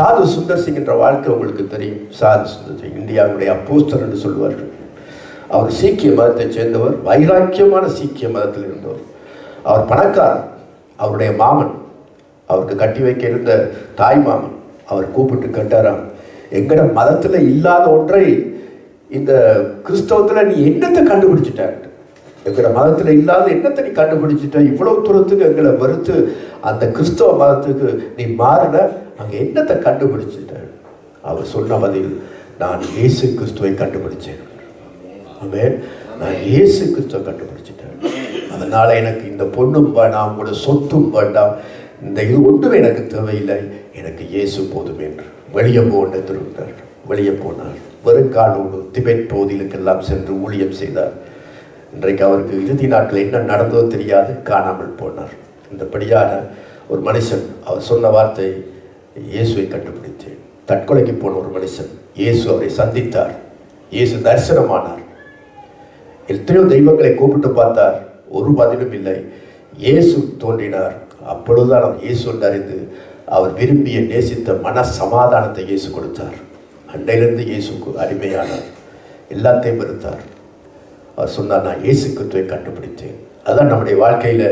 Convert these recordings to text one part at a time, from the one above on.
சாது சுந்தர் சிங் என்ற வாழ்க்கை உங்களுக்கு தெரியும். சாது சுந்தர் சிங் இந்தியாவுடைய அப்போஸ்தலர் என்று சொல்வார்கள். அவர் சீக்கிய மதத்தை சேர்ந்தவர், வைராக்கியமான சீக்கிய மதத்தில் இருந்தவர். அவர் பணக்காரர். அவருடைய மாமன், அவருக்கு கட்டி வைக்க இருந்த தாய் மாமன், அவர் கூப்பிட்டு கேட்டாராம், எங்கட மதத்தில் இல்லாத ஒன்றை இந்த கிறிஸ்தவத்தில் நீ என்னத்தை கண்டுபிடிச்சிட்ட? எங்கட மதத்தில் இல்லாத என்னத்தை நீ கண்டுபிடிச்சிட்ட? இவ்வளவு தூரத்துக்கு எங்களை வெறுத்து அந்த கிறிஸ்தவ மதத்துக்கு நீ மாறின, அங்கே என்னத்தை கண்டுபிடிச்சிட்ட? அவர் சொன்ன பதில், நான் இயேசு கிறிஸ்துவை கண்டுபிடிச்சேன். ஆமென். நான் இயேசு கிறிஸ்துவை கண்டுபிடிச்சிட்டேன். அதனால் எனக்கு இந்த பொண்ணும் வேண்டாம், உங்களோட சொத்தும் வேண்டாம், இந்த இது ஒன்றுமே எனக்கு தேவையில்லை, எனக்கு இயேசு போதும் என்று வெளியே போன திரும்பினார். வெளியே போனார். வெறுங்காலோடு திபெத் பகுதிகளுக்கெல்லாம் சென்று ஊழியம் செய்தார். இன்றைக்கு அவருக்கு இறுதி நாட்கள் என்ன நடந்ததோ தெரியாது, காணாமல் போனார். இந்தபடியான ஒரு மனுஷன், அவர் சொன்ன வார்த்தை, இயேசுவை கண்டுபிடித்தேன். தற்கொலைக்கு போன ஒரு மனுஷன், இயேசு அவரை சந்தித்தார். இயேசு தரிசனமானார். எத்தனையோ தெய்வங்களை கூப்பிட்டு பார்த்தார், ஒரு பதிலும் இல்லை. இயேசு தோன்றினார். அப்பொழுதுதான் அவர் இயேசு அறிந்து அவர் விரும்பிய நேசித்த மன சமாதானத்தை இயேசு கொடுத்தார். அண்டையிலிருந்து இயேசுக்கு அடிமையானார். எல்லாத்தையும் வெறுத்தார். அவர் சொன்னார், நான் இயேசு கிறிஸ்துவை கண்டுபிடித்தேன். அதுதான் நம்முடைய வாழ்க்கையில்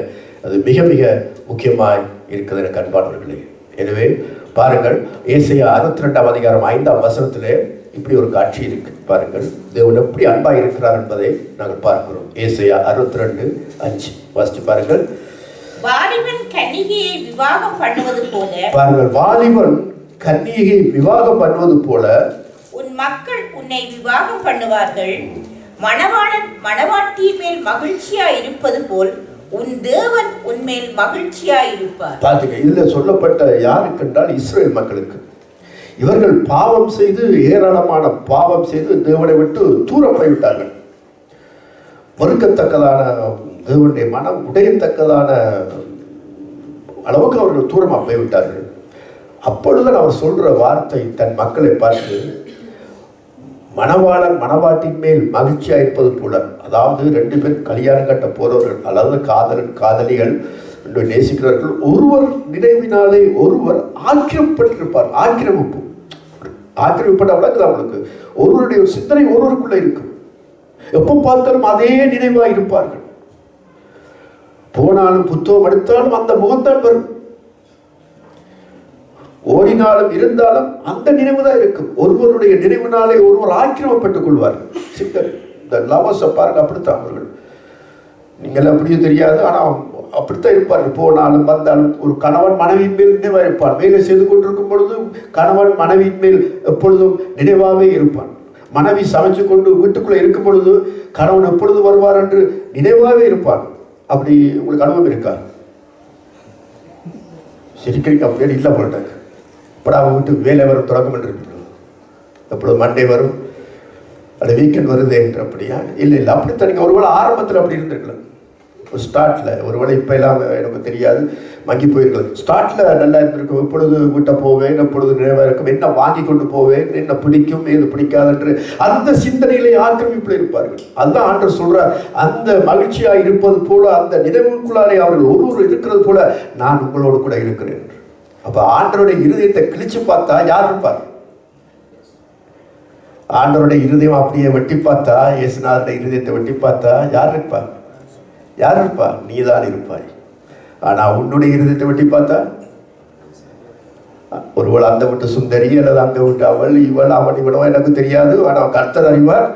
அது மிக மிக முக்கியமாய் இருக்கிறது எனக்கு அன்பானவர்களே. எனவே பாருங்கள், ஏசாயா 62ஆம் அதிகாரம் 5ஆம் வசனத்திலே இப்படி ஒரு காட்சி இருக்கு. பாருங்கள், தேவன் எப்படி அன்பாக இருக்கிறார் என்பதை நாங்கள் பார்க்கிறோம். ஏசாயா 62:5 வாசித்து பாருங்கள். வாலிபன் கன்னிகையை விவாகம் பண்ணுவது போல, பாருங்கள், வாலிபன் கன்னிகையை விவாகம் பண்ணுவது போல உன் மக்கள் உன்னை விவாகம் பண்ணுவார்கள். மணவாளன் மணவாட்டியின் மேல் மகிழ்ச்சியாய் இருப்பது போல் உன் தேவன் உன்மேல் மகிழ்ச்சியாய் இருப்பார். பாத்துங்க, இதுல சொல்லப்பட்ட யாருக்கு என்றால் இஸ்ரேல் மக்களுக்கு. இவர்கள் பாவம் செய்து, ஏராளமான பாவம் செய்து தேவனை விட்டு தூரம் போய்விட்டார்கள். வெறுக்கத்தக்கதான, தேவனுடைய மனம் உடையத்தக்கதான அளவுக்கு அவர்கள் தூரமாக போய்விட்டார்கள். அப்பொழுதுதான் அவர் சொல்ற வார்த்தை தன் மக்களை பார்த்து, மணவாளன் மணவாட்டின் மேல் மகிழ்ச்சியாக இருப்பது போல. அதாவது 2 பேர் கல்யாணம் கட்ட போறவர்கள், அல்லது காதலன் காதலிகள் நேசிக்கிறவர்கள், ஒருவர் நினைவினாலே ஒருவர் ஆக்கிரமிப்பட்டிருப்பார். ஆக்கிரமிப்பட்ட வழக்கு அவங்களுக்கு ஒருவருடைய சிந்தனை ஒருவருக்குள்ள இருக்கும். எப்போ பார்த்தாலும் அதே நினைவாக இருப்பார்கள். போனாலும் புத்தகம் எடுத்தாலும் அந்த முகத்தான் வரும். ஓடினாலும் இருந்தாலும் அந்த நினைவு தான் இருக்கும். ஒருவருடைய நினைவினாலே ஒருவர் ஆக்கிரமப்பட்டுக் கொள்வார்கள். சிக்கல் இந்த லவஸை பாருங்க, அப்படித்தான் அவர்கள். நீங்கள் அப்படியும் தெரியாது, ஆனால் அப்படித்தான் இருப்பார்கள். போனாலும் வந்தாலும் ஒரு கணவன் மனைவியின் மேல் நினைவாக இருப்பான். வேலை செய்து கொண்டிருக்கும் பொழுது கணவன் மனைவியின் மேல் எப்பொழுதும் நினைவாகவே இருப்பான். மனைவி சமைச்சு கொண்டு வீட்டுக்குள்ளே இருக்கும் பொழுது கணவன் எப்பொழுது வருவார் என்று நினைவாகவே இருப்பான். அப்படி உங்களுக்கு அனுபவம் இருக்கா? சிரிக்கிறீங்க, அப்படியே இல்லை போட்டாங்க. இப்படா வீட்டு வேலை வரும் தொடக்கம் என்று இருப்பீங்க. எப்பொழுது மண்டே வரும், அது வீக்கெண்ட் வருது என்று. அப்படியா? இல்லை, அப்படித்தான். நீங்கள் ஒருவேளை ஆரம்பத்தில் அப்படி இருந்திருக்கலாம். ஸ்டார்ட்டில் ஒருவேளை இப்போ எல்லாம் எனக்கு தெரியாது, மங்கி போயிருக்கலாம். ஸ்டார்ட்டில் நல்லா இருந்திருக்கும். எப்பொழுது வீட்டை போவேன், எப்பொழுது நினைவாக இருக்கும், என்ன வாங்கி கொண்டு போவேன், என்ன பிடிக்கும், ஏது பிடிக்காதென்று அந்த சிந்தனைகளை ஆக்கிரமிப்பில் இருப்பார்கள். அதுதான் ஆண்டவர் சொல்கிறார், அந்த மகிழ்ச்சியாக இருப்பது போல, அந்த நினைவுக்குள்ளாலே அவர்கள் ஒருவர் இருக்கிறது போல நான் உங்களோடு கூட இருக்கிறேன். அப்போ ஆண்டவருடைய இருதயத்தை கிழிச்சு பார்த்தா யார் இருப்பார்? ஆண்டவருடைய இருதயம் அப்படியே வெட்டி பார்த்தா, இயேசுநாதருடைய இருதயத்தை வெட்டி பார்த்தா யார் இருப்பார்? யார் இருப்பா? நீதான் இருப்பாய். ஆனால் உன்னுடைய இருதயத்தை வெட்டி பார்த்தா, ஒருவேளை அந்த விட்டு சுந்தரி, அல்லது அங்கே விட்டு அவள், இவள், அவன், இவனோ எனக்கு தெரியாது. ஆனால் கர்த்தர் அறிவார்.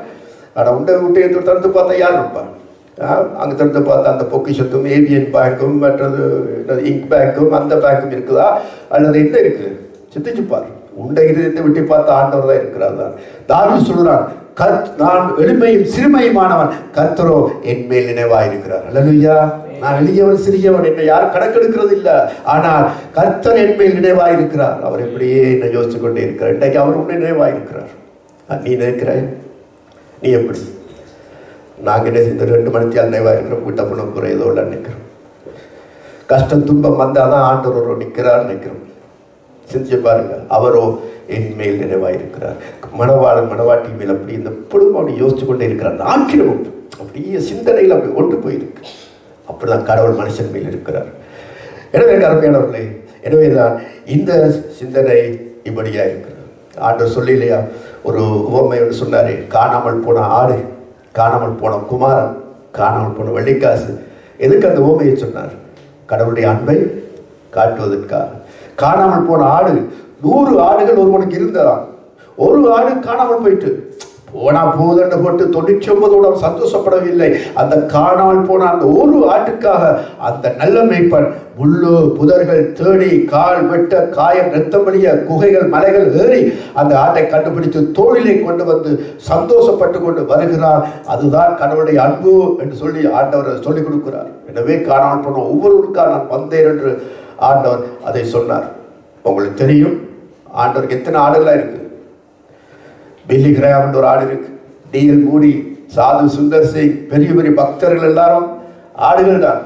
ஆனால் உண்டை விட்டு திறந்து பார்த்தா யார் இருப்பார்? அங்கே திறந்து பார்த்தா அந்த பொக்கிஷத்தும், ஏவியன் பேங்க்கும், மற்றது இங்க் பேங்க்கும், அந்த பேங்க்கும் இருக்குதா, அல்லது என்ன இருக்கு? சிந்திச்சுப்பார். உண்டை இருதயத்தை வெட்டி பார்த்தா ஆண்டவர் தான் இருக்கிறார். தான் தாவீது சொல்றான், நான் எளிமையும் சிறுமையுமானவன், கர்த்தரோ என் மேல் நினைவாய் இருக்கிறார். அல்லேலூயா. நான் எளியவன் சிறியவன், என்னை யாரும் கணக்கெடுக்கிறது இல்லை, ஆனால் கர்த்தர் என் மேல் நினைவாய் இருக்கிறார். அவர் எப்படியே என்னை யோசிச்சு கொண்டே இருக்கிறார். இன்றைக்கு அவர் உன்னை நினைவாய் இருக்கிறார். நீ நினைக்கிறாய்? நீ எப்படி? நாங்கள் இந்த 2 மணித்தியால் நினைவாக இருக்கிறோம். வீட்டை பண்ண குறை ஏதோ இல்லை நினைக்கிறோம். கஷ்டம் துன்பம் வந்தால் தான் ஆண்டவர் நிற்கிறார் நினைக்கிறோம். சிந்திச்சு பாருங்க, அவரோ என் மேல் நினைவாக இருக்கிறார். மணவாளன் மணவாட்டி மேல் அப்படி இந்த எப்பொழுதும் அப்படி யோசிச்சு கொண்டே இருக்கிறார். ஆக்கிரமிப்பு அப்படியே சிந்தனையில் அப்படி ஒன்று போயிருக்கு. அப்படிதான் கடவுள் மனுஷன் மேல் இருக்கிறார். எனவே அருமையானவர்களே, எனவேதான் இந்த சிந்தனை இப்படியா இருக்கிறது. ஆண்டவர் சொல்லி இல்லையா, ஒரு உவமையோடு சொன்னாரு, காணாமல் போன ஆடு, காணாமல் போன குமாரன், காணாமல் போன வெள்ளிக்காசு. எதுக்கு அந்த உவமையை சொன்னார்? கடவுளுடைய அன்பை காட்டுவதற்காக. காணாமல் போன ஆடு, 100 ஆடுகள் ஒருவனுக்கு இருந்ததாம். ஒரு ஆடு காணாமல் போயிட்டு, போனா போதண்டு போட்டு 99 சந்தோஷப்படவில்லை. அந்த காணாமல் போன அந்த ஒரு ஆட்டுக்காக அந்த நல்ல மேய்ப்பன் முள்ளு புதர்கள் தேடி, கால் வெட்ட, காயம், ரத்தம் வழிய, குகைகள், மலைகள் ஏறி அந்த ஆட்டை கண்டுபிடித்து தோளிலே கொண்டு வந்து சந்தோஷப்பட்டு கொண்டு வருகிறார். அதுதான் கடவுளுடைய அன்பு என்று சொல்லி ஆண்டவர் சொல்லிக் கொடுக்கிறார். எனவே காணாமல் போன ஒவ்வொருவருக்காக நான் வந்தேன் என்று ஆண்டவர் அதை சொன்னார். உங்களுக்கு தெரியும் ஆண்டவருக்கு எத்தனை ஆடுகளா இருக்கு. பில்லி கிரஹாம் ஒரு ஆடு இருக்கு, டிஎல் மூடி, சாது சுந்தர் சிங், பெரிய பெரிய பக்தர்கள் எல்லாரும் ஆடுகள் தான்.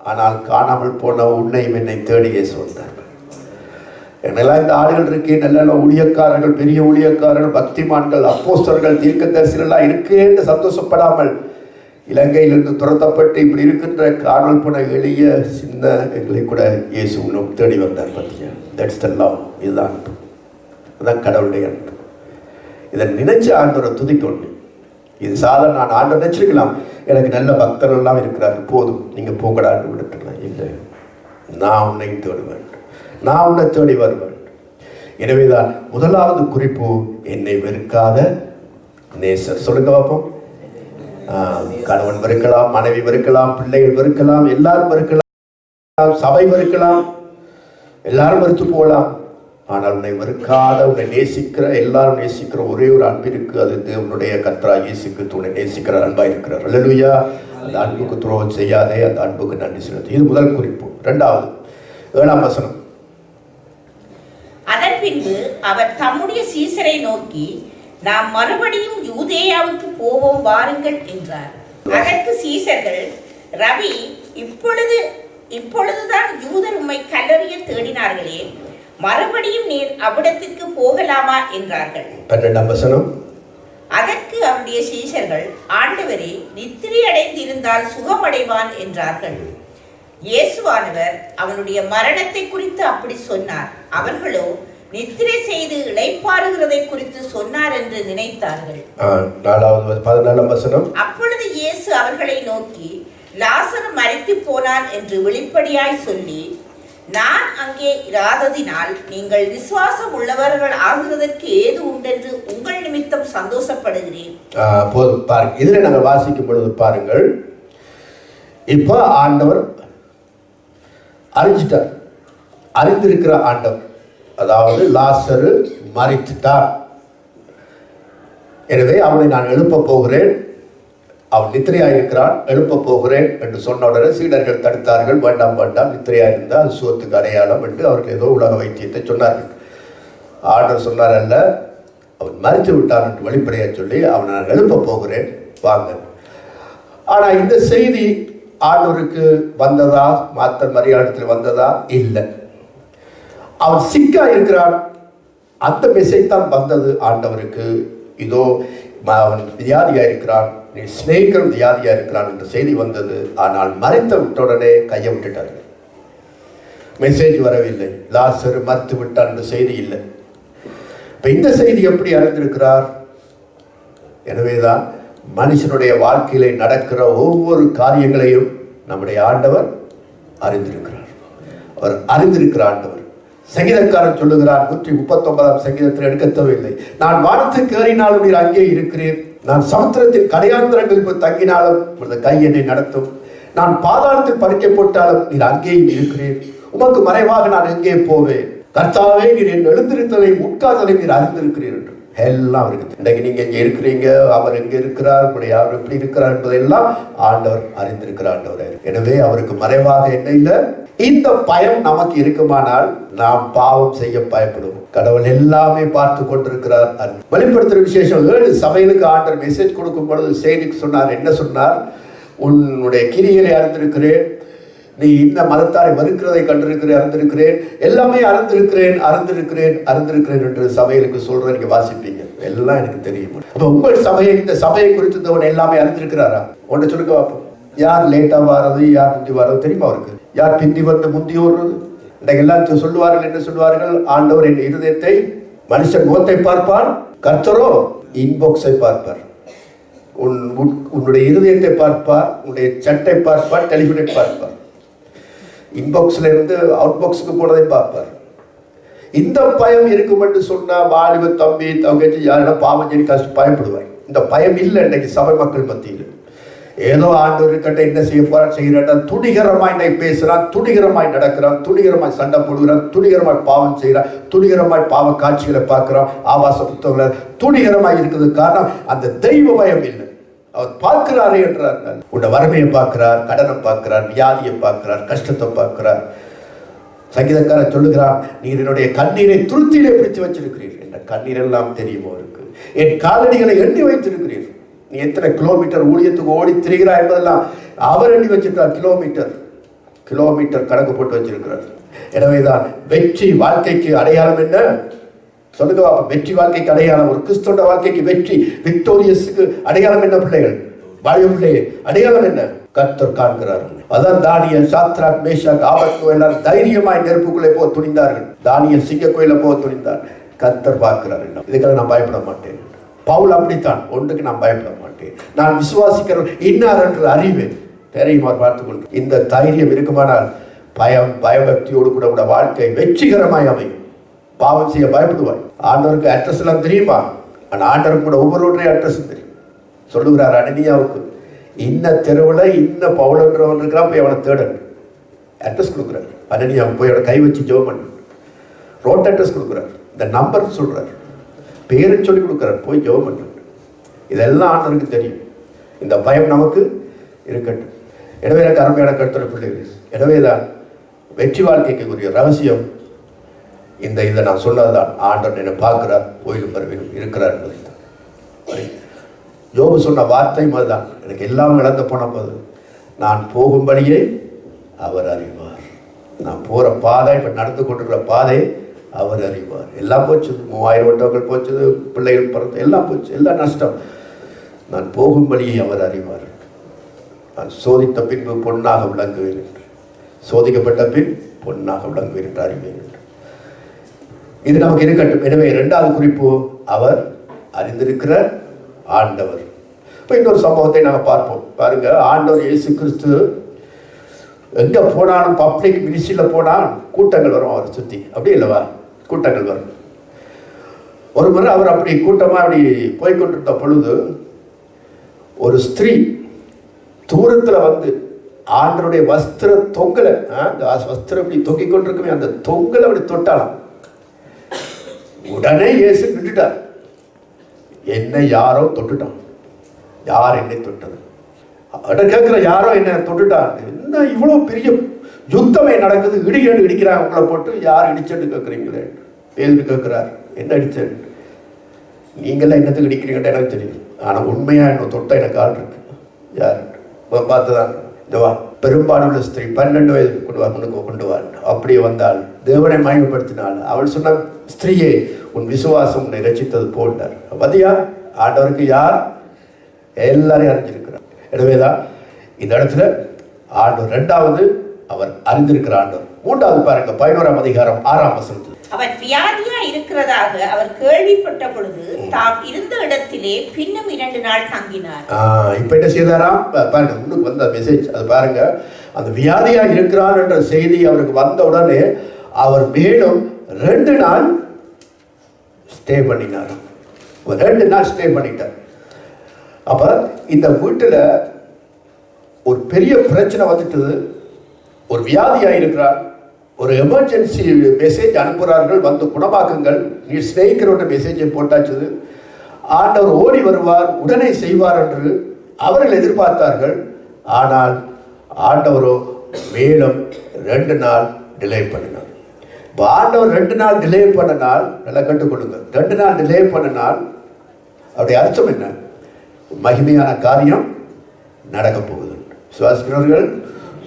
ஆனால் காணாமல் போன உன்னையும் என்னை தேடி இயேசு வந்தார்கள். என்னெல்லாம் இந்த ஆடுகள் இருக்கு, நல்ல ஊழியக்காரர்கள், பெரிய ஊழியக்காரர்கள், பக்திமான்கள், அப்போஸ்தலர்கள், தீர்க்கதரிசிகள் எல்லாம் இருக்கேன்னு சந்தோஷப்படாமல் இலங்கையிலிருந்து துரத்தப்பட்டு இப்படி இருக்கின்ற காணாமல் போன எளிய சின்ன எங்களை கூட இயேசு உன்னும் தேடி வந்தார். பத்தியா, தட்ஸ் த லவ். இதுதான் அன்பு, அதுதான் கடவுளுடைய அன்பு. இதை நினைச்சு ஆண்டவரை துதிக்கொண்டு, இது சாதாரண நான் ஆண்டவர் நினைச்சிருக்கலாம், எனக்கு நல்ல பக்தர்கள் எல்லாம் இருக்கிறார்கள், போதும் நீங்க போங்கடான்னு விட்டுலாம். இல்லை, நான் உன்னை தேடுவேன், நான் உன்னை தேடி வருவேன். எனவேதான் முதலாவது குறிப்பு, என்னை வெறுக்காத நேசர். சொல்லுங்க பார்ப்போம். கணவன் வெறுக்கலாம், மனைவி வெறுக்கலாம், பிள்ளைகள் வெறுக்கலாம், எல்லாரும் வெறுக்கலாம், சபை வெறுக்கலாம், எல்லாரும் வெறுத்து போகலாம். ஆனால் உன்னை வெறுக்காத, உன்னை நேசிக்கிற, எல்லாரும் நேசிக்கிற ஒரே ஒரு அன்பு இருக்கு. அது தேவனுடைய கர்த்தராகிய இயேசு உன்னை நேசிக்கிற அன்பா இருக்கிறார். அல்லேலூயா. அந்த அன்புக்கு துரோகம் செய்யாதே, அந்த அன்புக்கு நன்றி செலுத்து. இது முதல் குறிப்பு. 2வது 7ஆம் வசனம். அதன் பின்பு அவர் தம்முடைய சீசரை நோக்கி, நாம் மறுபடியும் யூதேயாவுக்கு போவோம் வாருங்கள் என்றார். அதற்கு சீசர்கள், ரவி, இப்பொழுதுதான் யூதர் உம்மை கல்லறிய தேடினார்களே, மறுபடியும் நீர் அவ்விடத்திற்கு போகலாமா என்றார்கள். 12ஆம் வசனம். அதற்கு அவருடைய சீஷர்கள், ஆண்டவரே, நித்திரை அடைந்திருந்தால் சுகமடைவான் என்றார்கள். இயேசுவானவர் அவனுடைய மரணத்தை குறித்து அப்படி சொன்னார். அவர்களோ நித்திரை செய்து இளைப்பாறுகிறதை குறித்து சொன்னார் என்று நினைத்தார்கள். 14ஆம் வசனம். அப்பொழுது இயேசு அவர்களை நோக்கி, லாசரு மரித்து போனான் என்று வெளிப்படையாய் சொல்லி, நான் அங்கே இராததினால் நீங்கள் விசுவாசம் உள்ளவர்கள் ஆகுவதற்கு ஏது உண்டென்று உங்கள் நிமித்தம் சந்தோஷப்படுகிறேன். போதும் பாருங்க, இதுல நாங்கள் வாசிக்கும் பொழுது பாருங்கள், இப்ப ஆண்டவர் அறிஞ்சிட்டார், அறிந்திருக்கிற ஆண்டவர். அதாவது லாசரு மரித்துட்டார், எனவே அவனை நான் எழுப்ப போகிறேன், அவன் நித்திரையாயிருக்கிறான், எழுப்ப போகிறேன் என்று சொன்ன உடனே சீடர்கள் தடுத்தார்கள். வேண்டாம் வேண்டாம், நித்திரையாயிருந்தால் அது சுகத்துக்கு அடையாளம் என்று அவர்கள் ஏதோ உலக வைத்தியத்தை சொன்னார்கள். ஆண்டவர் சொன்னார், அல்ல, அவன் மறித்து விட்டான் என்று வெளிப்படையாக சொல்லி அவனை நான் எழுப்ப போகிறேன், வாங்க. ஆனால் இந்த செய்தி ஆண்டவருக்கு வந்ததா, மாத்தர் மரியாதத்தில் வந்ததா? இல்லை. அவன் சிக்கா இருக்கிறான், அந்த மெசேஜ் தான் வந்தது ஆண்டவருக்கு. இதோ அவன் வியாதியா இருக்கிறான், நீ சிநேகிதன் வியாதியா இருக்கிறான் என்ற செய்தி வந்தது. ஆனால் மறைத்த விட்டவுடனே கையை விட்டுட்டார்கள். மெசேஜ் வரவில்லை, லாசரு மறுத்து விட்டான் என்ற செய்தி இல்லை. இப்ப இந்த செய்தி எப்படி அறிந்திருக்கிறார்? எனவேதான் மனுஷனுடைய வாழ்க்கையிலே நடக்கிற ஒவ்வொரு காரியங்களையும் நம்முடைய ஆண்டவர் அறிந்திருக்கிறார். அவர் அறிந்திருக்கிற ஆண்டவர். சங்கீதக்காரன் சொல்லுகிறார், 139ஆம் சங்கீதத்தில் எடுக்க தேவையில்லை, நான் வானத்துக்கு ஏறினாலும் நீர் அங்கே இருக்கிறேன், நான் சமுத்திரத்தின் கடையாந்திரங்களில் தங்கினாலும் உமது கை என்னை நடத்தும், நான் பாதாளத்தில் படுக்கை போட்டாலும் நீர் அங்கேயும் இருக்கிறேன், உமக்கு மறைவாக நான் எங்கே போவேன், கர்த்தாவே நீர் என் எழுந்திருத்தலை உட்கார்தலை நீர் அறிந்திருக்கிறீர் என்று. எல்லாம் இருக்குது. இன்றைக்கு நீங்க எங்க இருக்கிறீங்க, அவர் எங்க இருக்கிறார், அவர் எப்படி இருக்கிறார் என்பதெல்லாம் ஆண்டவர் அறிந்திருக்கிற ஆண்டவர். எனவே அவருக்கு மறைவாக என்ன இல்லை. இந்த பயம் நமக்கு இருக்குமானால் நாம் பாவம் செய்ய பயப்படுவோம். கடவுள் எல்லாமே பார்த்து கொண்டிருக்கிறார். வெளிப்படுத்துற விசேஷம் 7 சபைகளுக்கு ஆண்டவர் மெசேஜ் கொடுக்கும் பொழுது செய்தி சொன்னார். என்ன சொன்னார்? உன்னுடைய கிரியைகளை அறிந்திருக்கிறேன், நீ இந்த மதத்தாரை மறுக்கிறதை கண்டிருக்கிறேன், அறிந்திருக்கிறேன், எல்லாமே அறிந்திருக்கிறேன் என்று சபைகளுக்கு சொல்ற. நீங்க வாசிப்பீங்க, எல்லாம் எனக்கு தெரியும். அப்ப உங்கள் சபையை, இந்த சபையை குறித்து எல்லாமே அறிந்திருக்கிறாரா? ஒன்றை சொல்லுங்க பார்ப்போம். யார் லேட்டா வாரது, யார் முந்தி வாரது தெரியுமா அவருக்கு? யார் பிந்தி வந்து முந்தி ஓடுறது? இன்றைக்கு எல்லாம் சொல்லுவார்கள், என்ன சொல்லுவார்கள்? ஆண்டவர் என் இருதயத்தை மனுஷன் முகத்தை பார்ப்பான், கர்த்தரோ இன்பாக்ஸை பார்ப்பார். உன்னுடைய இருதயத்தை பார்ப்பார், உன்னுடைய சட்டை பார்ப்பார், டெலிஃபோனை பார்ப்பார். இன்பாக்ஸ்ல இருந்து அவுட் பாக்ஸுக்கு போனதை பார்ப்பார். இந்த பயம் இருக்கும் என்று சொன்னா வாலிப தம்பி தங்கச்சி யாரும் பாவம் செய்து கஷ்டம் பயப்படுவார். இந்த பயம் இல்லை இன்னைக்கு சபை மக்கள் மத்தியில். ஏதோ ஆண்டவர் கிட்ட என்ன செய்ய போறான் செய்யறான், துணிகரமாய் இன்னைக்கு பேசுறான், துணிகரமாய் நடக்கிறான், துணிகரமாய் சண்டை போடுகிறான், துணிகரமாய் பாவம் செய்யறான், துணிகரமாய் பாவ காட்சிகளை பார்க்கிறான், ஆபாச புத்தகங்களை துணிகரமாய் இருக்கிறது காரணம் அந்த தெய்வ பயம் இல்லை. அவர் பார்க்கிறாரே என்றார். உன்னை வறுமையை பார்க்கிறார், கடனை பார்க்கிறார், வியாதியை பார்க்கிறார், கஷ்டத்தை பார்க்கிறார். சங்கீதக்காரன் சொல்லுகிறான், நீர் என்னுடைய கண்ணீரை துருத்தியிலே பிடித்து வச்சிருக்கிறீர்கள். என்ற கண்ணீர் எல்லாம் தெரியுமோ இருக்கு. என் காலடிகளை எண்ணி வைத்திருக்கிறீர்கள். நீ எத்தனை கிலோமீட்டர் ஊழியத்துக்கு ஓடி திரிகிறாய் என்பதெல்லாம் அவர் எண்ணி வச்சிருக்கிறார். கிலோமீட்டர் கணக்கு போட்டு வச்சிருக்கிறார். எனவேதான் வெற்றி வாழ்க்கைக்கு அடையாளம் என்ன சொல்லுங்க. வெற்றி வாழ்க்கைக்கு அடையாளம், ஒரு கிறிஸ்தவ வாழ்க்கைக்கு வெற்றி விக்டோரியஸுக்கு அடையாளம் என்ன? பிள்ளைகள் வாழிய பிள்ளையே அடையாளம் என்ன? கர்த்தர் காண்கிறார். அதான் தானியல், சாத்ராக், மேஷாக், ஆபத்நேகோ எல்லாரும் தைரியமாய் நெருப்புக்குள்ளே போக துணிந்தார்கள். தானியல் சிங்க கோயில போக துணிந்தார். கர்த்தர் பார்க்கிறார். இதுக்கெல்லாம் நான் பயப்பட மாட்டேன். பவுல் அப்படித்தான், ஒன்றுக்கு நான் பயப்பட மாட்டேன். நான் விசுவாசிக்கிறேன் இன்னார் என்று அறிவேன். தெரியுமா பார்த்துக்கொண்டு இந்த தைரியம் இருக்குமானால் பயபக்தியோடு கூட வாழ்க்கை வெற்றிகரமாய் அமையும். பாவம் செய்ய பயப்படுவாய். ஆண்டவருக்கு அட்ரஸ் எல்லாம் தெரியுமா? ஆனால் ஆண்டவருக்கு கூட ஒவ்வொருவருடைய அட்ரஸ் தெரியும். சொல்லுகிறார் அனனியாவுக்கு, இன்ன தெருவில் இன்ன பவுலன்றவன் இருக்கிறான், போய் அவனை தேடணும். அட்ரஸ் கொடுக்குறாரு. அனனியாவுக்கு போய் அவனை கை வச்சு ஜெபம் பண்ணு. ரோட் அட்ரஸ் கொடுக்குறாரு. இந்த நம்பர் சொல்றாரு, பேரை சொல்லி கொடுக்குறாரு, போய் ஜெபம் பண்ணு. இதெல்லாம் ஆண்டவருக்கு தெரியும். இந்த பயம் நமக்கு இருக்கட்டும். எனவே எனக்கு அருமையான கருத்துரை பிள்ளைகள், எனவேதான் வெற்றி வாழ்க்கைக்கு உரிய ரகசியம் இதை நான் சொன்னதுதான். ஆண்டவர் என்னை பார்க்கிறார், கோயிலும் பரவிலும் இருக்கிறார் என்பதை தான். யோபு சொன்ன வார்த்தையும் அதுதான். எனக்கு எல்லாம் இழந்து போன போது நான் போகும்படியே அவர் அறிவார். நான் போகிற பாதை, இப்போ நடந்து கொண்டிருக்கிற பாதை அவர் அறிவார். எல்லாம் போச்சு, 3000 வட்டங்கள் போச்சு, பிள்ளைகள் பிறந்து எல்லாம் போச்சு, எல்லாம் நஷ்டம். நான் போகும்படியே அவர் அறிவார். நான் சோதித்த பின்பு பொன்னாக விளங்குவேன் என்று, சோதிக்கப்பட்ட பின் பொன்னாக விளங்குவேன் என்று அறிவேன் என்று. இது நமக்கு இருக்கட்டும். எனவே 2வது குறிப்பு, அவர் அறிந்திருக்கிற ஆண்டவர். இப்போ இன்னொரு சம்பவத்தை நாங்கள் பார்ப்போம். பாருங்க, ஆண்டவர் இயேசு கிறிஸ்து எங்கே போனாலும் பப்ளிக் மினிஸ்ட்ரியில் போனால் கூட்டங்கள் வரும் அவரை சுற்றி. அப்படி இல்லைவா? கூட்டங்கள் வரும். ஒரு முறை அவர் அப்படி கூட்டமாக அப்படி போய்கொண்டிருந்த பொழுது ஒரு ஸ்திரீ தூரத்தில் வந்து ஆண்டருடைய வஸ்திர தொங்கலை, அந்த வஸ்திரம் இப்படி தொங்கிக் கொண்டிருக்குமே, அந்த தொங்கலை அப்படி தொட்டாலாம். உடனே இயேசு விட்டுட்டார். என்னை யாரோ தொட்டுட்டான். யார் என்னை தொட்டது? அவட கேட்கிற, யாரோ என்ன தொட்டுட்டான். என்ன இவ்வளோ பெரிய யுத்தமே நடக்குது, இடிக்கேண்டு இடிக்கிறாங்க உங்களை போட்டு, யார் இடிச்சேன்னு கேட்குறீங்களே? பேருந்து கேட்குறாரு, என்ன அடிச்சேன்? நீங்களாம் என்னத்துக்கு இடிக்கிறீங்கன்னு எனக்கு தெரியும். ஆனால் உண்மையாக என்ன தொட்ட எனக்கு ஆள் இருக்கு. யார் பார்த்துதான் இதுவா பெரும்பாலுள்ள ஸ்திரீ 12 வயது கொண்டு வா அப்படியே வந்தாள், தேவனை மகிமைப்படுத்தினாள். அவள் சொன்ன, ஸ்திரீயே உன் விசுவாசம் உன்னை ரட்சித்தது போட்டார். பதியா ஆண்டவருக்கு யார்? எல்லாரையும் அறிஞ்சிருக்கிறார். எனவேதான் இந்த இடத்துல ஆண்டவர் 2வது அவர் அறிந்திருக்கிற ஆண்டவர். 3வது பாருங்க, 11ஆம் அதிகாரம் 6ஆம் வசனத்தில், அவர் வியாதியா இருக்கிறதாக அவர் கேள்விப்பட்ட பொழுது தாம் இருந்த இடத்திலே பின்னும் 2 நாள் தங்கினார். இப்ப என்ன செய்தாராம் பாருங்க, முன்னுக்கு வந்த மெசேஜ் அது பாருங்க. அந்த வியாதியா இருக்கிறார் என்ற செய்தி அவருக்கு வந்த உடனே அவர் மேலும் 2 நாள் ஸ்டே பண்ணினார். 2 நாள் ஸ்டே பண்ணிட்டார். அப்ப இந்த வீட்டுல ஒரு பெரிய பிரச்சனை வந்துட்டது. ஒரு வியாதியா இருக்கிறார், ஒரு எமர்ஜென்சி மெசேஜ் அனுப்புகிறார்கள், வந்து குணமாக்குங்கள், நீ ஸ்நேகிக்கிறோட மெசேஜை போட்டாச்சு. ஆண்டவர் ஓடி வருவார், உடனே செய்வார் என்று அவர்கள் எதிர்பார்த்தார்கள். ஆனால் ஆண்டவரோ மேலும் 2 நாள் டிலே பண்ணினார். இப்போ ஆண்டவர் 2 நாள் டிலே பண்ணினால், நல்லா கற்றுக்கொள்ளுங்க, 2 நாள் டிலே பண்ணினால் அவருடைய அர்த்தம் என்ன? மகிமையான காரியம் நடக்க போகுது. சுவாசிக்கிறவர்கள்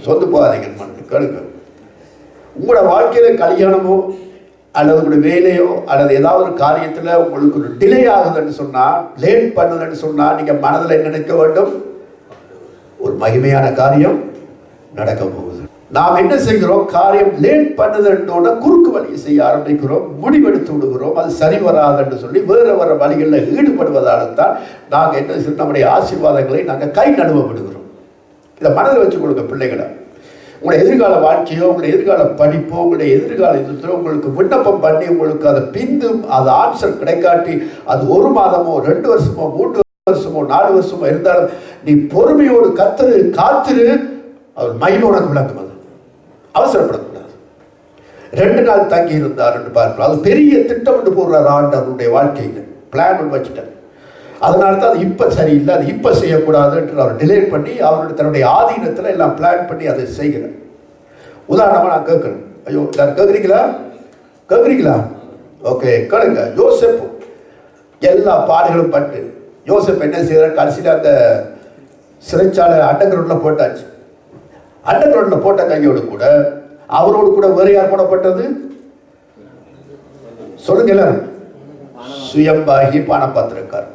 சொந்து போகாதீங்க, கேளுங்க. உங்களோட வாழ்க்கையில கல்யாணமோ அல்லது உங்களுடைய வேலையோ அல்லது ஏதாவது ஒரு காரியத்தில் உங்களுக்கு ஒரு டிலே ஆகுதுன்னு சொன்னால், லேட் பண்ணுதுன்னு சொன்னால், நீங்கள் மனதில் என்ன நினைக்க வேண்டும்? ஒரு மகிமையான காரியம் நடக்க போகுது. நாம் என்ன செய்கிறோம்? காரியம் லேட் பண்ணுதுன்றோட குறுக்கு வழியை செய்ய ஆரம்பிக்கிறோம், முடிவெடுத்து விடுகிறோம். அது சரி வராதுன்னு சொல்லி வேறு வர வழிகளில் ஈடுபடுவதால் தான் நாங்கள் என்ன செய்யணும்? நம்முடைய ஆசீர்வாதங்களை நாங்கள் கை நழுவ விடுகிறோம். இதை மனதில் வச்சு கொடுங்க பிள்ளைகளை. உங்களுடைய எதிர்கால வாழ்க்கையோ, உங்களுடைய எதிர்கால படிப்போ, உங்களுடைய எதிர்கால இதுலோ உங்களுக்கு விண்ணப்பம் பண்ணி உங்களுக்கு அதை பிந்தும் அது ஆன்சர் கிடைக்காட்டி அது 1 மாதமோ 2 வருஷமோ 3 வருஷமோ 4 வருஷமோ இருந்தாலும் நீ பொறுமையோடு காத்திரு. அவர் மயில் உனக்கு விளங்கும். அது அவசரப்படக்கூடாது. 2 நாள் தங்கி இருந்தார் என்று பார்க்கிறோம். அது பெரிய திட்டம் என்று போடுறார் ஆண்டவருடைய வாழ்க்கையில். பிளான் ஒன்று வச்சுட்டார். அதனால தான் அது இப்போ சரியில்லை, அது இப்போ செய்யக்கூடாது என்று அவர் டிலே பண்ணி அவருடைய தன்னுடைய ஆதீனத்தில் எல்லாம் பிளான் பண்ணி அதை செய்கிறார். உதாரணமாக நான் கேட்குறேன். ஐயோ கேட்குறீங்களா? ஓகே கேளுங்க. யோசேப்பு எல்லா பாடுகளும் பட்டு யோசேப் என்ன செய்கிறார்? கடைசியில் அந்த சிறைச்சாலை அண்டர் கிரவுண்டில் போட்டாச்சு. அண்டர் கிரவுண்டில் போட்ட கையோடு கூட அவரோடு கூட வேறு யார் போடப்பட்டது? சொல்லுங்க எல்லாரும். சுயம்பாகி பானபாத்திரக்கார்.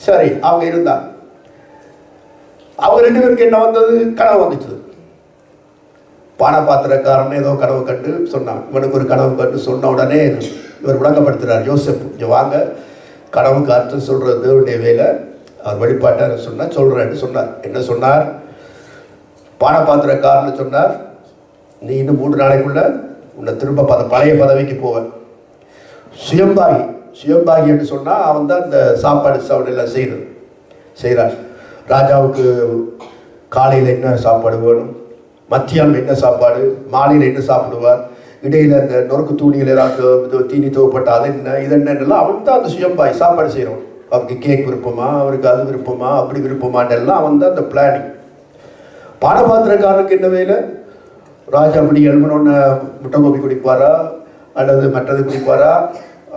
சரி, அவங்க இருந்தாங்க. அவங்க 2 பேருக்கு என்ன வந்தது? கனவு வந்துச்சு. பானபாத்திரக்காரன் ஏதோ கனவு கண்டு சொன்னான். இவனுக்கு ஒரு கனவு கண்டு சொன்ன உடனே இவர் விளங்கப்படுத்துறார். யோசேப்பு இங்கே வாங்க, கனவுக்கு அர்த்தம் சொல்றது தேவனுடைய வேலை. அவர் வழிபாட்டார் சொல்றேன்னு சொன்னார். என்ன சொன்னார்? பானபாத்திரக்காரன்னு சொன்னார், நீ இன்னும் 3 நாளைக்குள்ள உன்னை திரும்ப பழைய பதவிக்கு போவேன். சுயம்பாகி என்று சொன்னால் அவன் தான் இந்த சாப்பாடு எல்லாம் செய்கிறான். ராஜாவுக்கு காலையில் என்ன சாப்பாடு வேணும், மத்தியானம் என்ன சாப்பாடு, மாலையில் என்ன சாப்பிடுவார், இடையில் அந்த நொறுக்கு தூணியில் ஏதாவது தீனி துவப்பட்ட அது என்ன இது என்னென்னலாம் அவன் தான் அந்த சுயம்பாகி சாப்பாடு செய்கிறவன். அவருக்கு கேக் விருப்பமா, அவருக்கு அது விருப்பமா, அப்படி விருப்பமாட்டெல்லாம் அவன் தான் அந்த பிளானிங். பானபாத்திரக்காரனுக்கு என்ன வேலை? ராஜா அப்படி எழுமனோன்னு முட்டை கோபி குடிப்பாரா அல்லது மற்றது குடிப்பாரா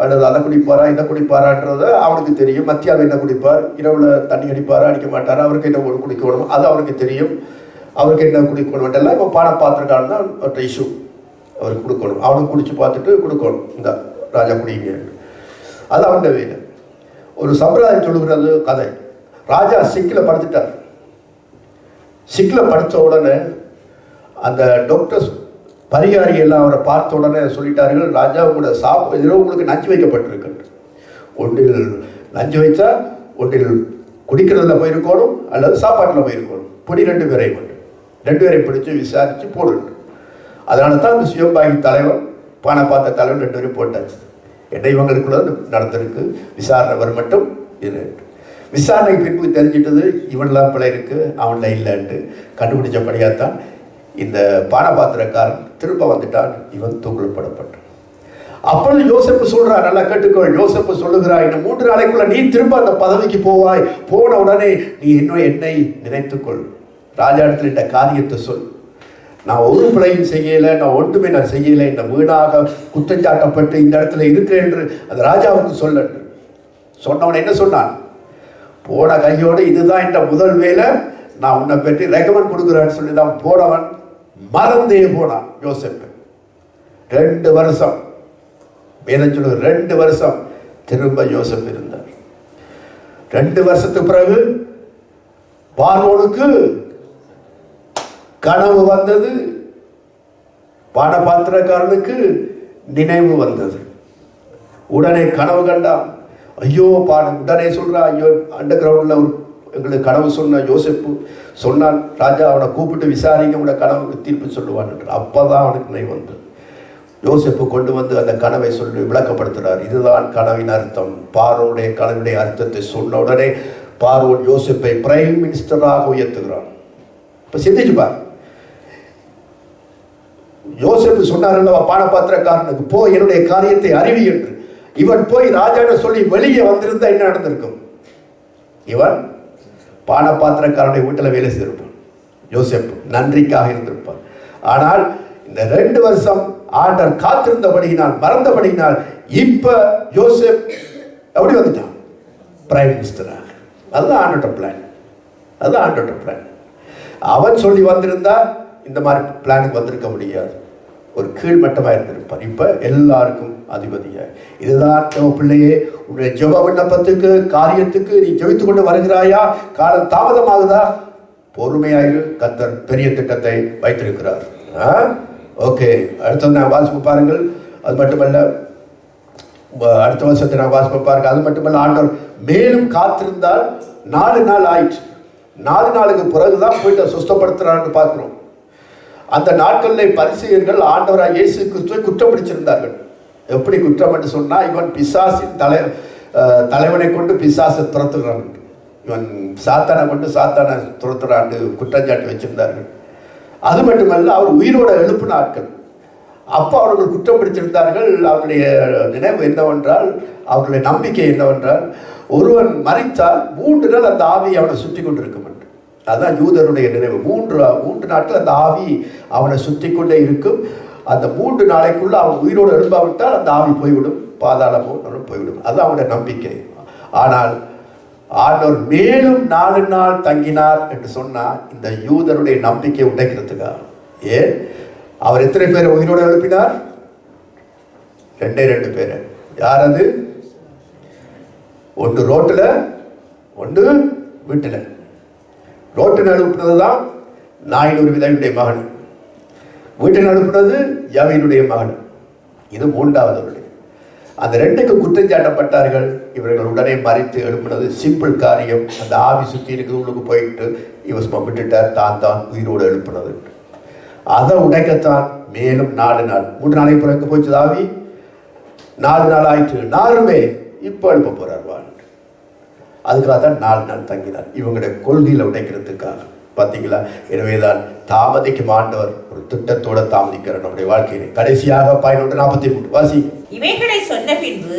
அல்லது அதை குடிப்பாரா இதை குடிப்பாரான்றத அவனுக்கு தெரியும். மத்தியானம் என்ன குடிப்பார், இரவில் தண்ணி அடிப்பாரா அடிக்க மாட்டாரா, அவருக்கு என்ன குடிக்கணும் அது அவனுக்கு தெரியும். அவருக்கு என்ன குடிக்கணும் எல்லாம் இப்போ பானபாத்திரக்காரன் தான் அவர்கிட்ட இஷ்யூ. அவருக்கு கொடுக்கணும், அவனுக்கு குடிச்சு பார்த்துட்டு கொடுக்கணும். இந்த ராஜா குடிங்க, அது அவனுடைய வேலை. ஒரு சம்பிரதாயம் சொல்லுகிறது கதை. ராஜா சிக்கில் படுத்துட்டார். சிக்கில் படுத்த உடனே அந்த டாக்டர்ஸ் பரிகாரி எல்லாம் அவரை பார்த்த உடனே சொல்லிட்டார்கள், ராஜா உங்களோட இரவு உங்களுக்கு நஞ்சு வைக்கப்பட்டிருக்கு. ஒன்றில் நஞ்சு வைத்தா ஒன்றில் குடிக்கிறதுல போயிருக்கணும் அல்லது சாப்பாட்டில் போயிருக்கணும். பொடி 2 பேரை கொண்டு 2 பேரை பிடிச்சி விசாரித்து போடணும். அதனால தான் அந்த சுயம்பாகி தலைவர் பானபாத்திர தலைவர் 2 பேரும் போட்டாச்சு. என்ன இவங்களுக்குள்ள நடந்திருக்கு, விசாரணை வரும் மட்டும் இது. விசாரணைக்கு பின்பு தெரிஞ்சிட்டது இவன்லாம் பிள்ளை இருக்கு அவன்ல இல்லைன்ட்டு கண்டுபிடிச்சபடியாத்தான் இந்த பானபாத்திரக்காரன் திரும்ப வந்துட்டான். இவன் தூக்கிலப்படப்பட்டான். அப்பொழுது யோசேப்பு சொல்றார், நல்லா கேட்டுக்கொள். யோசேப்பு சொல்லுகிறார், இன்னும் 3 நாளைக்குள்ள நீ திரும்ப அந்த பதவிக்கு போவாய். போன உடனே நீ என்னை நினைத்துக்கொள். ராஜா இடத்துல இந்த காரியத்தை சொல். நான் ஒரு பிழையும் செய்யலை, நான் ஒன்றுமே நான் செய்யலை, இந்த வீணாக குற்றஞ்சாட்டப்பட்டு இந்த இடத்துல இருக்கிறேன் என்று அந்த ராஜாவுக்கு சொல்லன்று சொன்னவன் என்ன சொன்னான்? போன கையோடு இதுதான் என்ற முதல் வேலை, நான் உன்னை பற்றி ரெக்கமெண்ட் கொடுக்குறேன்னு சொல்லி தான் போனவன் மறந்தே போனான். யோசேப்பு 2 வருஷம் வேதம் சொல்லுது, 2 வருஷம் திரும்ப யோசேப்பு இருந்தார். 2 வருஷத்துக்கு பிறகு பார்வோனுக்கு கனவு வந்தது, பானபாத்திரக்காரனுக்கு நினைவு வந்தது. உடனே கனவு கண்டான். ஐயோ உடனே சொல்றான், ஐயோ அண்டர் கிரவுண்டில் எங்களுக்கு கனவு சொன்ன யோசேப்பு சொன்னான், ராஜா அவனை கூப்பிட்டு விசாரிக்க உடைய கனவுக்கு தீர்ப்பு சொல்லுவான் என்று. அப்போதான் அவனுக்கு நினைவு வந்தது. யோசேப்பு கொண்டு வந்து அந்த கனவை சொல்லி விளக்கப்படுத்துகிறார். இதுதான் கனவின் அர்த்தம். பார்வோனுடைய கனவுடைய அர்த்தத்தை சொன்ன உடனே பார்வோன் யோசேப்பை பிரைம் மினிஸ்டராக உயர்த்துகிறான். இப்போ சிந்திச்சுப்பார். யோசேப்பு சொன்னார், பானபாத்திரக்காரனுக்கு போய் என்னுடைய காரியத்தை அறிவி என்று. இவன் போய் ராஜாட்ட சொல்லி வெளியே வந்திருந்தா என்ன நடந்திருக்கும்? இவன் பானபாத்திரக்காரனுடைய வீட்டில் வேலை செய்திருப்பான். யோசேப்பு நன்றிக்காக இருந்திருப்பான். ஆனால் இந்த 2 வருஷம் ஆண்டவர் காத்திருந்தபடியினால் மறந்தபடியினால் இப்ப யோசேப் எப்படி வந்துட்டான்? பிரைம் மினிஸ்டராக. அதுதான் ஆண்டோட பிளான். அதுதான் ஆண்டோட பிளான். அவன் சொல்லி வந்திருந்தா இந்த மாதிரி பிளானுக்கு வந்திருக்க முடியாது. ஒரு கீழ்மட்டமாக இருந்திருப்பார். இப்ப எல்லாருக்கும் அதிபதியாய். இதுதான் பிள்ளையே, உன்னுடைய ஜெப விண்ணப்பத்துக்கு காரியத்துக்கு நீ ஜெபித்துக் கொண்டு வருகிறாயா? காலம் தாமதமாகுதா? பொறுமையாயிரு. கர்த்தர் பெரிய திட்டத்தை வைத்திருக்கிறார். ஓகே, அடுத்தது நான் வாசிப்பு பாருங்கள். அது மட்டுமல்ல, அடுத்த வருஷத்தை நான் வாசிப்பு பாருங்க. அது மட்டுமல்ல, ஆண்டவர் மேலும் காத்திருந்தால் 4 நாள் ஆயிடுச்சு. 4 நாளுக்கு பிறகுதான் போயிட்டு சுத்தப்படுத்துறான்னு பார்க்கிறோம். அந்த நாட்களில் பரிசேயர்கள் ஆண்டவராக இயேசு கிறிஸ்துவை குற்றம் பிடிச்சிருந்தார்கள். எப்படி குற்றம் என்று சொன்னா, இவன் பிசாசின் தலைவனை கொண்டு பிசாசை துரத்துகிறான், இவன் சாத்தானை கொண்டு சாத்தானை துரத்துறான்னு குற்றஞ்சாட்டி வச்சிருந்தார்கள். அது மட்டுமல்ல, அவர் உயிரோட எழுப்பின ஆட்கள். அப்போ அவர்கள் குற்றம் பிடிச்சிருந்தார்கள். அவருடைய நினைவு என்னவென்றால், அவருடைய நம்பிக்கை என்னவென்றால், ஒருவன் மரித்தால் 3 நாள் அந்த ஆவி அவனை சுற்றி கொண்டிருக்கும். அதுதான் யூதருடைய நினைவு. 3 நாட்கள் அந்த ஆவி அவனை சுற்றி கொண்டே இருக்கும். அந்த 3 நாளைக்குள்ள அவன் உயிரோடு எழுப்பாவிட்டால் அந்த ஆவி போய்விடும், பாதாளமோ போய்விடும். அது அவனுடைய நம்பிக்கை. ஆனால் ஆண்டவர் மேலும் 4 நாள் தங்கினார் என்று சொன்னால் இந்த யூதருடைய நம்பிக்கை உடைக்கிறதுக்காக. ஏன்? அவர் எத்தனை பேரை உயிரோடு எழுப்பினார்? 2 பேரை. யார் அது? ஒன்று ரோட்டில், ஒன்று வீட்டில். ரோட்டில் எழுப்பினது தான் நாயினூர் விதவியுடைய மகன், வீட்டில் எழுப்பினது யவீனுடைய மகன். இது 3வது. அந்த 2க்கு குற்றம் சாட்டப்பட்டார்கள். இவர்கள் உடனே மறைத்து எழுப்பினது சிம்பிள் காரியம். அந்த ஆவி சுற்றி இருக்கிறது உள்ளுக்கு போயிட்டு இவர் விட்டுட்டார், தான் உயிரோடு எழுப்பினது. அதை உடைக்கத்தான் மேலும் 4 நாள். 3 நாளைக்கு பிறகு போச்சு ஆவி. 4 நாள் ஆயிற்று. 4மே இப்போ எழுப்ப போறார் வாழ். அதுக்காக தான் 4 நாள் தங்கினார், இவங்களுடைய கொள்கையில் உடைக்கிறதுக்காக. பார்த்தீங்களா? எனவேதான் தாமதிக்கும் ஆண்டவர் ஒரு திட்டத்தோட தாமதிக்கிறார் நம்முடைய வாழ்க்கையிலே. கடைசியாக 11:43 வாசி. இவைகளை சொன்ன பின்பு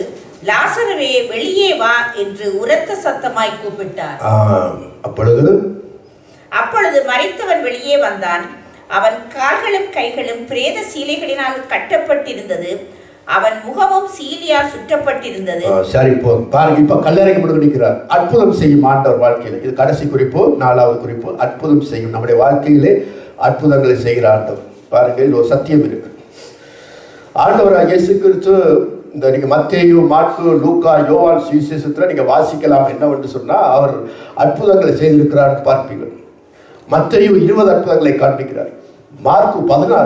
லாசருவே வெளியே வா என்று உரத்த சத்தமாய் கூப்பிட்டார். அப்பொழுது மரித்தவன் வெளியே வந்தான். அவன் கால்களும் கைகளும் பிரேத சீலைகளினால் கட்டப்பட்டிருந்தது. அவன் முகமும் சீலியால் சுற்றப்பட்டிருந்தது. சரி, இப்போ பாருங்க, இப்ப கல்லறைக்கு முன்னாடி நிற்கிறார். அற்புதம் செய்யும் ஆண்டவர் வாழ்க்கையில. இது கடைசி குறிப்பு, 4வது குறிப்பு. அற்புதம் செய்யும் நம்முடைய வாழ்க்கையிலே அற்புதங்களை செய்கிற ஆண்டவர். பாருங்க, இது ஒரு சத்தியம் இருக்கு. ஆண்டவராக இயேசு கிறிஸ்து இந்த நீங்க மத்தேயு, மாற்கு, லூக்கா, யோவான் சுவிசேஷத்துல நீங்க வாசிக்கலாம். என்னவென்று சொன்னா, அவர் அற்புதங்களை செய்திருக்கிறார் பார்ப்பீர்கள். மத்தேயு 20 அற்புதங்களை காண்பிக்கிறார். மார்க்கு 16,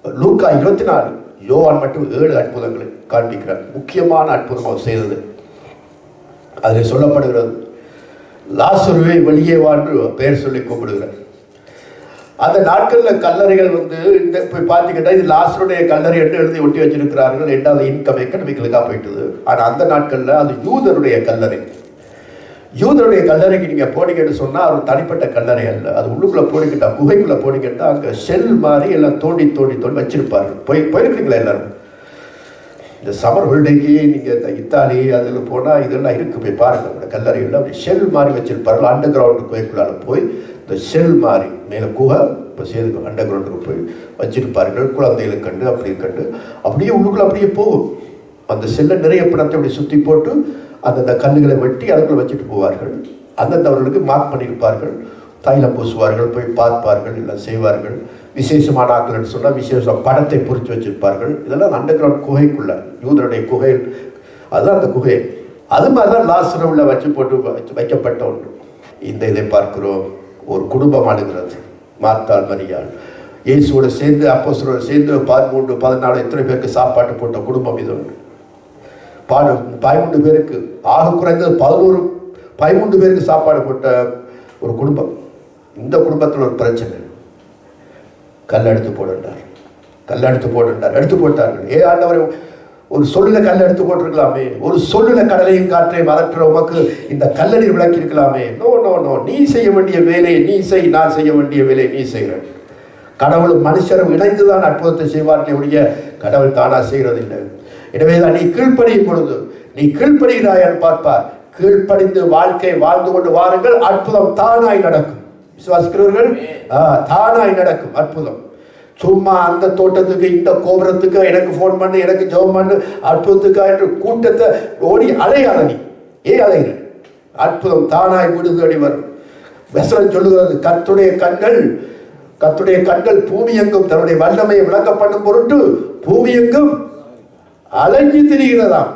லூக்கா 24, யோவான் மட்டும் 7 அற்புதங்களை காண்பிக்கிறார். முக்கியமான அற்புதம் அவர் செய்தது. அதில் சொல்லப்படுகிறது, லாசருவை வெளியே வாழ்ந்து பெயர் சொல்லி கூப்பிடுகிறார். அந்த நாட்களில் கல்லறைகள் இந்த போய் பார்த்தீங்கன்னா, இது லாசருடைய கல்லறை என்று எழுதி ஒட்டி வச்சிருக்கிறார்கள். 2வது இன்கம் எக்கனாமிக்கலுக்காக போயிட்டது. ஆனால் அந்த நாட்களில் அது யூதருடைய கல்லறை. யூதருடைய கல்லறைக்கு நீங்கள் போனீங்கன்னு சொன்னால் அது தனிப்பட்ட கல்லறை அல்ல. அது உள்ளுக்குள்ளே போனீங்கன்னா, குகைக்குள்ளே போனீங்கன்னா அங்கே ஷெல் மாதிரி எல்லாம் தோண்டி வச்சிருப்பார்கள். போயிருக்கீங்களா எல்லாரும்? இந்த சம்மர் ஹாலிடேக்கு நீங்கள் இந்த இத்தாலி அதில் போனால் இதெல்லாம் இருக்குது, போய் பாருங்கள். அந்த கல்லறைகளில் அப்படி ஷெல் மாதிரி வச்சிருப்பார்கள். அண்டர் கிரவுண்டு குகைக்குள்ளால் போய் இந்த ஷெல் மாதிரி மேலே குகை இப்போ சேர்ந்து அண்டர் கிரவுண்டுக்கு போய் வச்சிருப்பார்கள். குழந்தைகளுக்கு கண்டு அப்படி கண்டு அப்படியே உள்ளுக்குள்ளே அப்படியே போகும். அந்த செல்லை நிறைய பணத்தை அப்படி சுற்றி போட்டு அந்தந்த கல்லுகளை வெட்டி அதுக்குள்ள வச்சுட்டு போவார்கள். அந்தந்தவர்களுக்கு மார்க் பண்ணியிருப்பார்கள். தைலம் பூசுவார்கள், போய் பார்ப்பார்கள், எல்லாம் செய்வார்கள். விசேஷமான ஆக்கள்னு சொன்னால் விசேஷம் படத்தை பொறிச்சு வச்சிருப்பார்கள். இதெல்லாம் அண்டர் கிரவுண்ட் குகைக்குள்ள, யூதருடைய குகையில். அதுதான் அந்த குகை. அது மாதிரி தான் லாசருவில் வச்சு போட்டு வைக்கப்பட்ட ஒன்று. இதை பார்க்கிறோம். ஒரு குடும்பம் அழுகிறது. மார்த்தாள், மரியாள், இயேசுவோடு சேர்ந்து அப்போஸ்தலரோடு சேர்ந்து 13, 14 எத்தனை பேருக்கு சாப்பாட்டு போட்ட குடும்பம் இது ஒன்று. 13 பேருக்கு, ஆக குறைந்தது 13 பேருக்கு சாப்பாடு போட்ட ஒரு குடும்பம். இந்த குடும்பத்தில் ஒரு பிரச்சனை. கல்லெடுத்து போடுண்டார். எடுத்து போட்டார்கள். ஆண்டவரை, ஒரு சொல்லுல கல் எடுத்து போட்டிருக்கலாமே, ஒரு சொல்லுல கடலையும் காற்றையும் அதற்ற உமக்கு இந்த கல்லணீர் விளக்கி இருக்கலாமே. நோ, நீ செய்ய வேண்டிய வேலையை நீ செய், நான் செய்ய வேண்டிய வேலையை நீ செய்கிற. கடவுளும் மனுஷரும் இணைந்துதான் அற்புதத்தை செய்வார்கள் ஒழிய கடவுள் தானா செய்கிறது இல்லை. எனவேதான் நீ கீழ்ப்படியும் பொழுது, நீ கீழ்ப்படுகிறாய் பார்ப்பார். கீழ்ப்படிந்து வாழ்க்கை வாழ்ந்து கொண்டு வாருங்கள், அற்புதம் தானாய் நடக்கும். விசுவாசிக்கிறவர்கள் தானாய் நடக்கும் அற்புதம். சும்மா அந்த தோட்டத்துக்கு இந்த கோபுரத்துக்கு எனக்கு ஃபோன் பண்ணு, எனக்கு ஜெபம் பண்ணு, அற்புதத்துக்கா என்று கூட்டத்தை ஓடி அலையாத. நீ அலைகிற? அற்புதம் தானாய் விடுதடி வரும். வசனம் சொல்லுகிறது, கர்த்தருடைய கண்கள் பூமி எங்கும் தன்னுடைய வல்லமையை விளக்க பண்ணும் பொருட்டு பூமி எங்கும் அலைஞ்சு திரிகிறதாம்.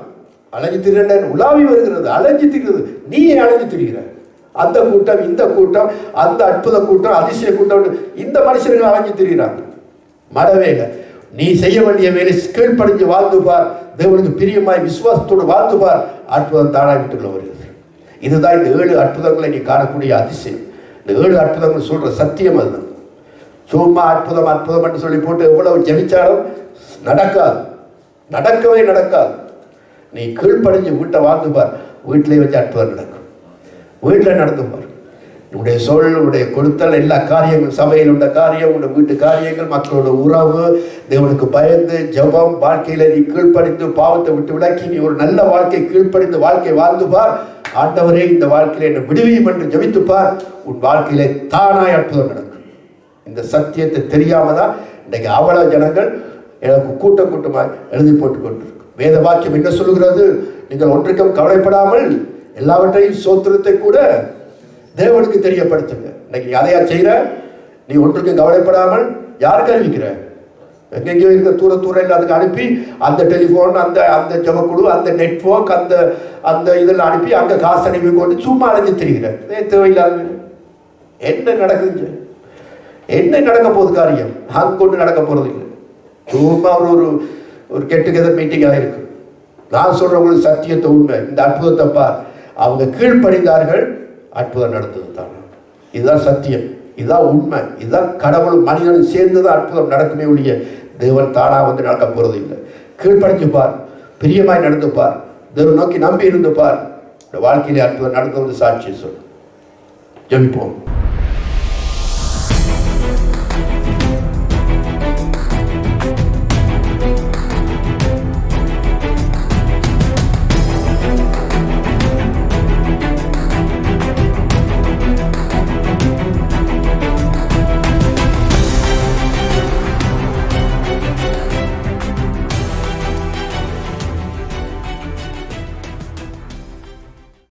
அலைஞ்சு திரிகிற உலாவி வருகிறது, அலைஞ்சு திரிகிறது. நீயே அலைஞ்சு திரிகிற. அந்த கூட்டம், இந்த கூட்டம், அந்த அற்புத கூட்டம், அதிசய கூட்டம், இந்த மனுஷர்கள் அலைஞ்சு திரிகிறாங்க. மடவே இல்லை. நீ செய்ய வேண்டிய வேலை கீழ்ப்படிஞ்சு வாழ்ந்து பார், தேவனுக்கு பிரியமாய் விசுவாசத்தோடு வாழ்ந்து பார், அற்புதம் தானாக வீட்டுக்குள்ள வருகிறது. இதுதான் இந்த 7 அற்புதங்களை நீ காணக்கூடிய அதிசயம். இந்த 7 அற்புதங்கள் சொல்ற சத்தியம் அதுதான். சும்மா அற்புதம் அற்புதம் என்று சொல்லி போட்டு எவ்வளவு ஜெபிச்சாலும் நடக்காது, நடக்கவே நடக்காது. நீ கீழ்ப்படிஞ்சு வீட்டை வாழ்ந்து பார், வீட்டிலே வச்சு அற்புதம் நடக்கும். வீட்டில் நடந்து பார். உன்னுடைய சொல், உன்னுடைய கொடுத்தல், எல்லா காரியங்கள், சபையில் உள்ள காரியம், உன்னுடைய வீட்டு காரியங்கள், மக்களோட உறவு, தேவனுக்கு பயந்து ஜெபம், வாழ்க்கையில நீ கீழ்ப்படிந்து பாவத்தை விட்டு விலக்கி நீ ஒரு நல்ல வாழ்க்கை கீழ்ப்படிந்து வாழ்க்கை வாழ்ந்து பார். ஆண்டவரே இந்த வாழ்க்கையில என்னை விடுவியும் என்று ஜெபித்து பார். உன் வாழ்க்கையில தானாய் அற்புதம் நடக்கும். இந்த சத்தியத்தை தெரியாம தான் இன்றைக்கு அவ்வளவு ஜனங்கள் எனக்கு கூட்டம் கூட்டமாக எழுதி போட்டுக் கொண்டிருக்கு. வேத வாக்கியம் என்ன சொல்லுகிறது? நீங்கள் ஒன்றுக்கும் கவலைப்படாமல் எல்லாவற்றையும் சோத்திரத்தை கூட தேவனுக்கு தெரியப்படுத்துங்க. இன்னைக்கு அதையா செய்யற? நீ ஒன்றுக்கும் கவலைப்படாமல் யாருக்கு அறிவிக்கிற? எங்கெங்கயோ இருக்க தூர அதுக்கு அனுப்பி அந்த டெலிஃபோன், அந்த அந்த ஜபக்குழு, அந்த நெட்வொர்க், அந்த அந்த இதெல்லாம் அனுப்பி அங்கே காசு அனுப்பி கொண்டு சும்மா அழைஞ்சு தெரிகிற தேவையில்லாத என்ன நடக்குது? என்ன நடக்க போகுது காரியம்? அங்கே கொண்டு நடக்க போறது இல்லை. சும்மா ஒரு ஒரு கெட்டுக்கெதர் மீட்டிங் ஆகிருக்கு. நான் சொல்றவங்களுக்கு சத்தியத்தை உண்மை. இந்த அற்புதத்தை பார். அவங்க கீழ்ப்படிந்தார்கள், அற்புதம் நடந்தது தான். இதுதான் சத்தியம், இதுதான் உண்மை, இதுதான் கடவுளும் மனிதனும் சேர்ந்துதான் அற்புதம் நடக்குமே ஒழிய தேவன் தானா வந்து நடக்க போறது இல்லை. கீழ்ப்படிஞ்சு பார், பிரியமாய் நடந்து பார், தேவன் நோக்கி நம்பி இருந்து பார். வாழ்க்கையிலே அற்புதம் நடந்து வந்து சாட்சியை சொல். ஜெபிப்போம்.